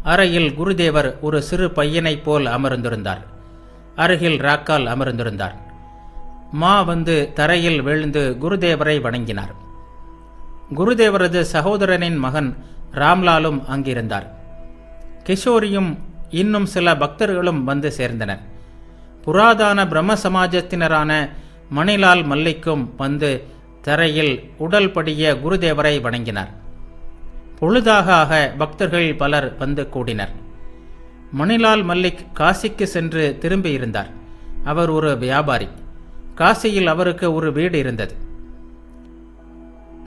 அறையில் குருதேவர் ஒரு சிறு பையனைப் போல் அமர்ந்திருந்தார். அருகில் ராக்கால் அமர்ந்திருந்தார். மா வந்து தரையில் விழுந்து குருதேவரை வணங்கினார். குருதேவரது சகோதரனின் மகன் ராம்லாலும் அங்கிருந்தார். கிஷோரியும் இன்னும் சில பக்தர்களும் வந்து சேர்ந்தனர். புராதான பிரம்ம சமாஜத்தினரான மணிலால் மல்லிக்கும் வந்து தரையில் உடல் படிய குருதேவரை வணங்கினார். பொழுதாக ஆக பக்தர்கள் பலர் வந்து கூடினர். மணிலால் மல்லிக் காசிக்கு சென்று திரும்பியிருந்தார். அவர் ஒரு வியாபாரி. காசியில் அவருக்கு ஒரு வீடு இருந்தது.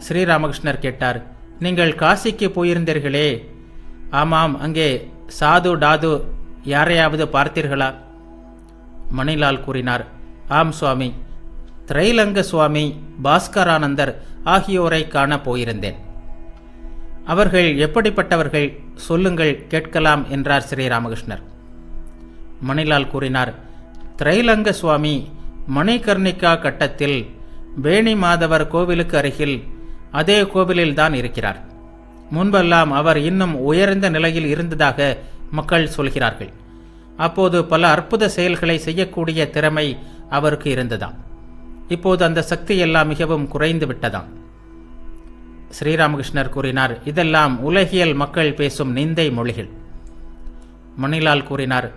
ஸ்ரீராமகிருஷ்ணர் கேட்டார், நீங்கள் காசிக்கு போயிருந்தீர்களே? ஆமாம், அங்கே சாது டாது யாரையாவது பார்த்தீர்களா? மணிலால் கூறினார், ஆம் சுவாமி, திரைலங்க சுவாமி, பாஸ்கரானந்தர் ஆகியோரை காண போயிருந்தேன். அவர்கள் எப்படிப்பட்டவர்கள் சொல்லுங்கள், கேட்கலாம் என்றார் ஸ்ரீராமகிருஷ்ணர். மணிலால் கூறினார், திரைலங்க சுவாமி மணிகர்ணிகா கட்டத்தில் வேணி மாதவர் கோவிலுக்கு அருகில் அதே கோவிலில்தான் இருக்கிறார். முன்பெல்லாம் அவர் இன்னும் உயர்ந்த நிலையில் இருந்ததாக மக்கள் சொல்கிறார்கள். அப்போது பல அற்புத செயல்களை செய்யக்கூடிய திறமை அவருக்கு இருந்ததாம். இப்போது அந்த சக்தி எல்லாம் மிகவும் குறைந்து விட்டதாம். ஸ்ரீராமகிருஷ்ணர் கூறினார், இதெல்லாம் உலகியல் மக்கள் பேசும் நிந்தை மொழிகள். மணிலால் கூறினார்,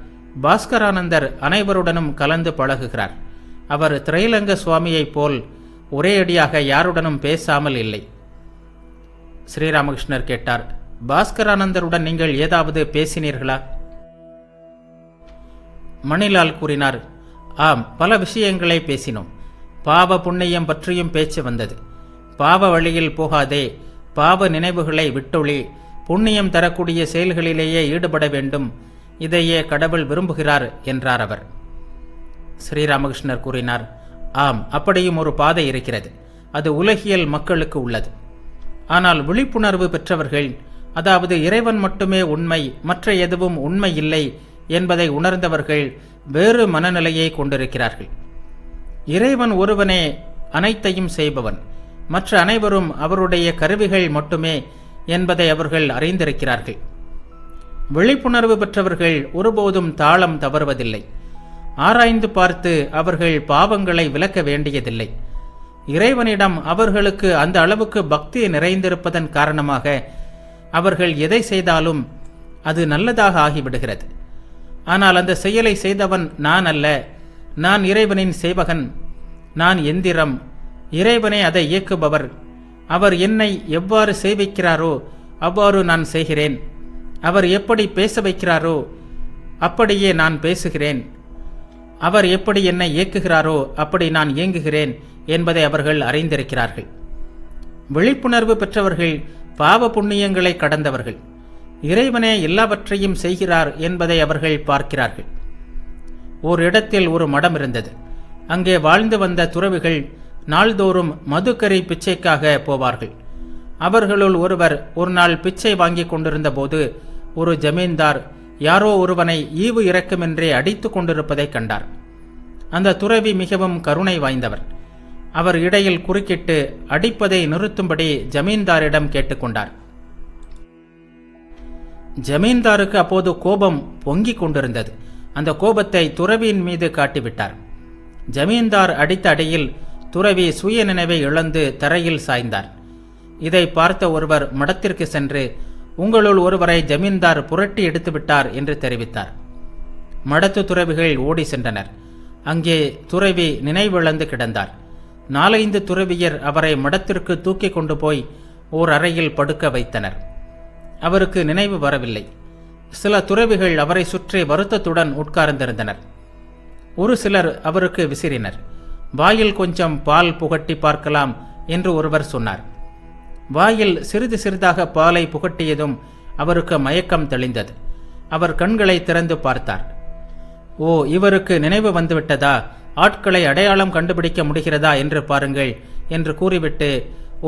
பாஸ்கரானந்தர் அனைவருடனும் கலந்து பழகுகிறார். அவர் திரைலங்க சுவாமியைப் போல் ஒரே அடியாக யாருடனும் பேசாமல் இல்லை. ஸ்ரீராமகிருஷ்ணர் கேட்டார், பாஸ்கரானந்தருடன் நீங்கள் ஏதாவது பேசினீர்களா? மணிலால் கூறினார், ஆம், பல விஷயங்களை பேசினோம். பாவ புண்ணியம் பற்றியும் பேச்சு வந்தது. பாவ வழியில் போகாதே, பாவ நினைவுகளை விட்டொழி, புண்ணியம் தரக்கூடிய செயல்களிலேயே ஈடுபட வேண்டும், இதையே கடவுள் விரும்புகிறார் என்றார் அவர். ஸ்ரீராமகிருஷ்ணர் கூறினார், ஆம், அப்படியும் ஒரு பாதை இருக்கிறது. அது உலகியல் மக்களுக்கு உள்ளது. ஆனால் விழிப்புணர்வு பெற்றவர்கள், அதாவது இறைவன் மட்டுமே உண்மை, மற்ற எதுவும் உண்மை இல்லை என்பதை உணர்ந்தவர்கள் வேறு மனநிலையை கொண்டிருக்கிறார்கள். இறைவன் ஒருவனே அனைத்தையும் செய்பவன், மற்ற அனைவரும் அவருடைய கருவிகள் மட்டுமே என்பதை அவர்கள் அறிந்திருக்கிறார்கள். விழிப்புணர்வு பெற்றவர்கள் ஒருபோதும் தாளம் தவறுவதில்லை. ஆராய்ந்து பார்த்து அவர்கள் பாவங்களை விலக்க வேண்டியதில்லை. இறைவனிடம் அவர்களுக்கு அந்த அளவுக்கு பக்தி நிறைந்திருப்பதன் காரணமாக அவர்கள் எதை செய்தாலும் அது நல்லதாக ஆகிவிடுகிறது. ஆனால் அந்த செயலை செய்தவன் நான் அல்ல, நான் இறைவனின் சேவகன், நான் எந்திரம், இறைவனே அதை இயக்குபவர், அவர் என்னை எவ்வாறு செய்விக்கிறாரோ அவ்வாறு நான் செய்கிறேன், அவர் எப்படி பேச வைக்கிறாரோ அப்படியே நான் பேசுகிறேன், அவர் எப்படி என்னை இயக்குகிறாரோ அப்படி நான் இயங்குகிறேன் என்பதை அவர்கள் அறிந்திருக்கிறார்கள். விழிப்புணர்வு பெற்றவர்கள் பாவ புண்ணியங்களை கடந்தவர்கள். இறைவனே எல்லாவற்றையும் செய்கிறார் என்பதை அவர்கள் பார்க்கிறார்கள். ஓர் இடத்தில் ஒரு மடம் இருந்தது. அங்கே வாழ்ந்து வந்த துறவிகள் நாள்தோறும் மதுக்கறி பிச்சைக்காக போவார்கள். அவர்களுள் ஒருவர் ஒரு நாள் பிச்சை வாங்கி கொண்டிருந்த போது ஒரு ஜமீன்தார் யாரோ ஒருவனை ஈவு இரக்கமின்றே அடித்து கொண்டிருப்பதை கண்டார். அந்த துறவி மிகவும் கருணை வாய்ந்தவர். அவர் இடையில் குறுக்கிட்டு அடிப்பதை நிறுத்தும்படி ஜமீன்தாரிடம் கேட்டுக்கொண்டார். ஜமீன்தாருக்கு அப்போது கோபம் பொங்கிக் கொண்டிருந்தது. அந்த கோபத்தை துறவியின் மீது காட்டிவிட்டார். ஜமீன்தார் அடித்த அடியில் துறவி சுய நினைவை இழந்து தரையில் சாய்ந்தார். இதை பார்த்த ஒருவர் மடத்திற்கு சென்று, உங்களுள் ஒருவரை ஜமீன்தார் புரட்டி எடுத்துவிட்டார் என்று தெரிவித்தார். மடத்து துறவிகள் ஓடி சென்றனர். அங்கே துறவி நினைவிழந்து கிடந்தார். 4-5 துறவியர் அவரை மடத்திற்கு தூக்கி கொண்டு போய் ஓர் அறையில் படுக்க வைத்தனர். அவருக்கு நினைவு வரவில்லை. சில துறவிகள் அவரை சுற்றி வருத்தத்துடன் உட்கார்ந்திருந்தனர். ஒரு சிலர் அவருக்கு விசிறினர். வாயில் கொஞ்சம் பால் புகட்டி பார்க்கலாம் என்று ஒருவர் சொன்னார். வாயில் சிறிது சிறிதாக பாலை புகட்டியதும் அவருக்கு மயக்கம் தெளிந்தது. அவர் கண்களை திறந்து பார்த்தார். ஓ, இவருக்கு நினைவு வந்துவிட்டதா? ஆட்களை அடையாளம் கண்டுபிடிக்க முடிகிறதா என்று பாருங்கள் என்று கூறிவிட்டு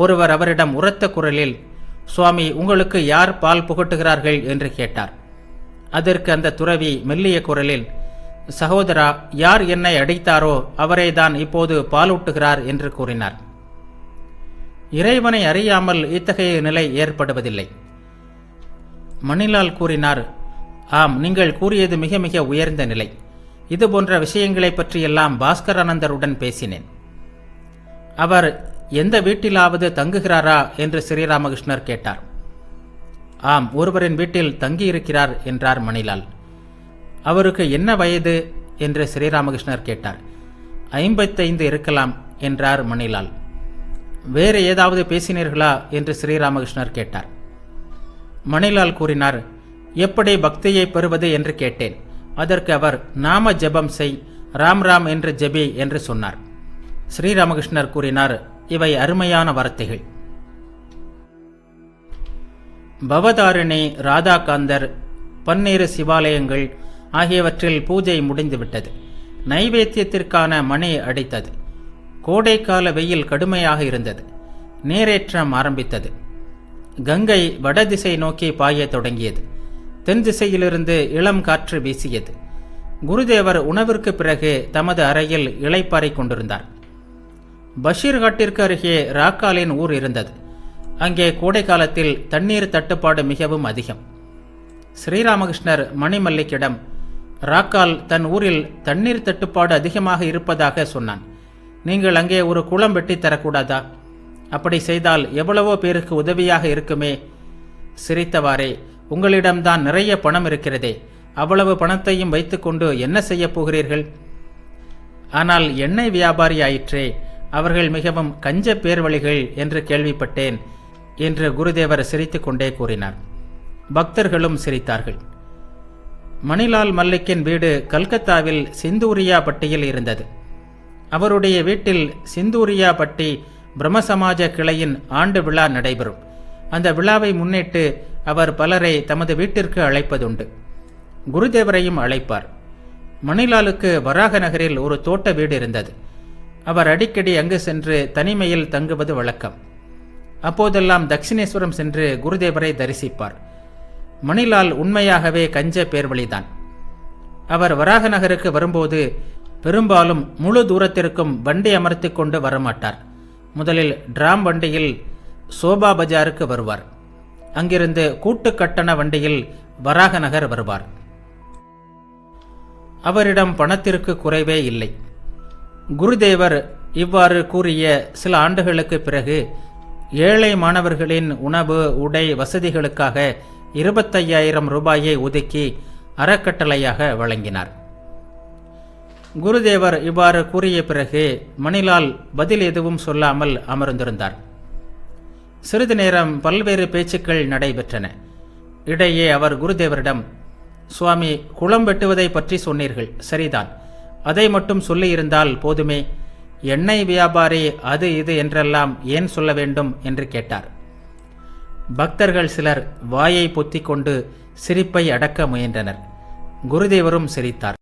ஒருவர் அவரிடம் உரத்த குரலில், சுவாமி, உங்களுக்கு யார் பால் புகட்டுகிறார்கள் என்று கேட்டார். அதற்கு அந்த துறவி மெல்லிய குரலில், சகோதரா, யார் என்னை அடித்தாரோ அவரேதான் இப்போது பாலூட்டுகிறார் என்று கூறினார். இறைவனை அறியாமல் இத்தகைய நிலை ஏற்படுவதில்லை. மணிலால் கூறினார், ஆம், நீங்கள் கூறியது மிக மிக உயர்ந்த நிலை. இது போன்ற விஷயங்களை பற்றியெல்லாம் பாஸ்கரானந்தருடன் பேசினேன். அவர் எந்த வீட்டிலாவது தங்குகிறாரா என்று ஸ்ரீராமகிருஷ்ணர் கேட்டார். ஆம், ஒருவரின் வீட்டில் தங்கியிருக்கிறார் என்றார் மணிலால். அவருக்கு என்ன வயது என்று ஸ்ரீராமகிருஷ்ணர் கேட்டார். 55 இருக்கலாம் என்றார் மணிலால். வேறு ஏதாவது பேசினீர்களா என்று ஸ்ரீராமகிருஷ்ணர் கேட்டார். மணிலால் கூறினார், எப்படி பக்தியை பெறுவது என்று கேட்டேன். அதற்கு அவர், நாம ஜபம் செய், ராம் ராம் என்று ஜெபி என்று சொன்னார். ஸ்ரீராமகிருஷ்ணர் கூறினார், இவை அருமையான வார்த்தைகள். பவதாரிணி, ராதாகாந்தர், பன்னீர் சிவாலயங்கள் ஆகியவற்றில் பூஜை முடிந்துவிட்டது. நைவேத்தியத்திற்கான மணி அடித்தது. கோடைக்கால வெயில் கடுமையாக இருந்தது. நீரேற்றம் ஆரம்பித்தது. கங்கை வடதிசை நோக்கி பாயத் தொடங்கியது. தென் திசையிலிருந்து இளம் காற்று வீசியது. குருதேவர் உணவிற்கு பிறகு தமது அறையில் இளைப்பாறிக் கொண்டிருந்தார். பஷீர்காட்டிற்கு அருகே ராக்காலின் ஊர் இருந்தது. அங்கே கோடை காலத்தில் தண்ணீர் தட்டுப்பாடு மிகவும் அதிகம். ஸ்ரீராமகிருஷ்ணர் மணிமல்லிக்கிடம், ராக்கால் தன் ஊரில் தண்ணீர் தட்டுப்பாடு அதிகமாக இருப்பதாக சொன்னான். நீங்கள் அங்கே ஒரு குளம் வெட்டி தரக்கூடாதா? அப்படி செய்தால் எவ்வளவோ பேருக்கு உதவியாக இருக்குமே. சிரித்தவாறே, உங்களிடம்தான் நிறைய பணம் இருக்கிறதே, அவ்வளவு பணத்தையும் வைத்துக்கொண்டு என்ன செய்ய போகிறீர்கள்? ஆனால் எண்ணெய் வியாபாரி ஆயிற்றே, அவர்கள் மிகவும் கஞ்ச பேர்வழிகள் என்று கேள்விப்பட்டேன் என்று குருதேவர் சிரித்துக்கொண்டே கூறினார். பக்தர்களும் சிரித்தார்கள். மணிலால் மல்லிக்கின் வீடு கல்கத்தாவில் சிந்தூரியா பட்டியில் இருந்தது. அவருடைய வீட்டில் சிந்தூரியா பட்டி பிரம்மசமாஜ கிளையின் ஆண்டு விழா நடைபெறும். அந்த விழாவை முன்னிட்டு அவர் பலரை தமது வீட்டிற்கு அழைப்பதுண்டு. குருதேவரையும் அழைப்பார். மணிலாலுக்கு வராக நகரில் ஒரு தோட்ட வீடு இருந்தது. அவர் அடிக்கடி அங்கு சென்று தனிமையில் தங்குவது வழக்கம். அப்போதெல்லாம் தட்சிணேஸ்வரம் சென்று குருதேவரை தரிசிப்பார். மணிலால் உண்மையாகவே கஞ்ச பேர்வழிதான். அவர் வராக நகருக்கு வரும்போது பெரும்பாலும் முழு தூரத்திற்கும் வண்டி அமர்த்தி கொண்டு வரமாட்டார். முதலில் டிராம் வண்டியில் சோபா பஜாருக்கு வருவார். அங்கிருந்து கூட்டு கட்டண வண்டியில் வராக நகர் வருவார். அவரிடம் பணத்திற்கு குறைவே இல்லை. குருதேவர் இவ்வாறு கூறிய சில ஆண்டுகளுக்கு பிறகு ஏழை மாணவர்களின் உணவு, உடை, வசதிகளுக்காக 25,000 ரூபாயை ஒதுக்கி அறக்கட்டளையாக வழங்கினார். குருதேவர் இவ்வாறு கூறிய பிறகு மணிலால் பதில் எதுவும் சொல்லாமல் அமர்ந்திருந்தார். சிறிது நேரம் பல்வேறு பேச்சுக்கள் நடைபெற்றன. இடையே அவர் குருதேவரிடம், சுவாமி, குளம் வெட்டுவதை பற்றி சொன்னீர்கள், சரிதான். அதை மட்டும் சொல்லியிருந்தால் போதுமே. எண்ணெய் வியாபாரி அது இது என்றெல்லாம் ஏன் சொல்ல வேண்டும் என்று கேட்டார். பக்தர்கள் சிலர் வாயை பொத்திக் கொண்டு சிரிப்பை அடக்க முயன்றனர். குருதேவரும் சிரித்தார்.